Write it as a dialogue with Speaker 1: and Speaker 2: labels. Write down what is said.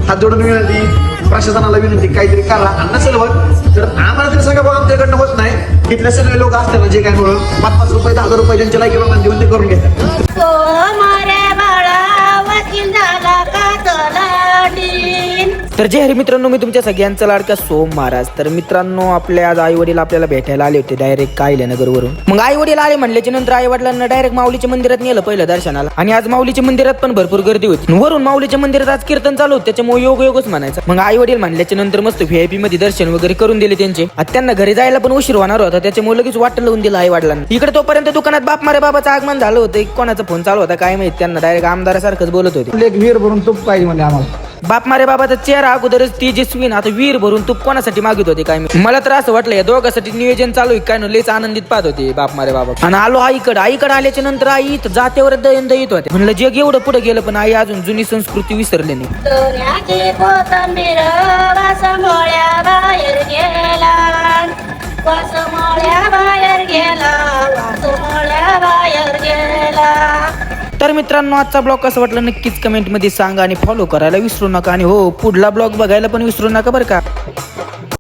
Speaker 1: हात जोडून विनंती, प्रशासनाला विनंती, काहीतरी करा. आणि नसेल होत तर आम्हाला तरी सांगा बाबा आमच्याकडनं होत नाही. तिथले सगळे लोक असतात ना जे काय म्हणून 5-5 रुपये 10 रुपये ज्यांच्या लायकी बाबा देऊन ते करून घेतात.
Speaker 2: तर जय हरी मित्रांनो, मी तुमच्या सगळ्यांचा लाडका सोम महाराज. तर मित्रांनो, आपल्या आज आई वडील आपल्याला भेटायला आले होते डायरेक्ट कायल्यानगरवरून. मग आई वडील आले म्हणल्याच्या नंतर आई वडिलांना डायरेक्ट माऊलीच्या मंदिरात नेलं पहिलं दर्शनाला. आणि आज माऊलीच्या मंदिरात पण भरपूर गर्दी होती. वरून माऊलीच्या मंदिरात आज कीर्तन चालू होतं, त्याच्यामुळे योगच म्हणायचं. मग आई वडील म्हणल्याच्या नंतर मस्त VIP मध्ये दर्शन वगैरे करून दिले त्यांचे. आता त्यांना घरी जायला पण उशीर होणार होता, त्याच्यामुळे लगेच वाट लावून दिलं आई वडिलांना. इकडे तोपर्यंत दुकानात बाप मारे बाबाचं आगमन झालं होतं. कोणाचा फोन चालू होता काय माहित, त्यांना डायरेक्ट आमदारासारखंच बोलत होते.
Speaker 3: एक विहीर भरून तूप पाहिजे म्हणजे आम्हाला.
Speaker 2: बाप मारे बाबाचा चेहरा अगोदरच तेजस्वी, आता वीर भरून तूप कोणासाठी मागित होते काय मी. मला तर असं वाटलं या दोघांसाठी नियोजन चालू आहे काय, लयच आनंदित पाहत होते बाप मारे बाबा. आणि आलो आईकडे आल्याच्या नंतर आई जातेवर दयन दयित होते. म्हणलं जग एवढं पुढे गेलं पण आई अजून जुनी संस्कृती विसरली नाही. तर मित्रांनो, आजचा ब्लॉग कसा वाटला नक्कीच कमेंट मध्ये सांगा आणि फॉलो करायला विसरू नका. आणि हो, पुढला ब्लॉग बघायला पण विसरू नका बरं का.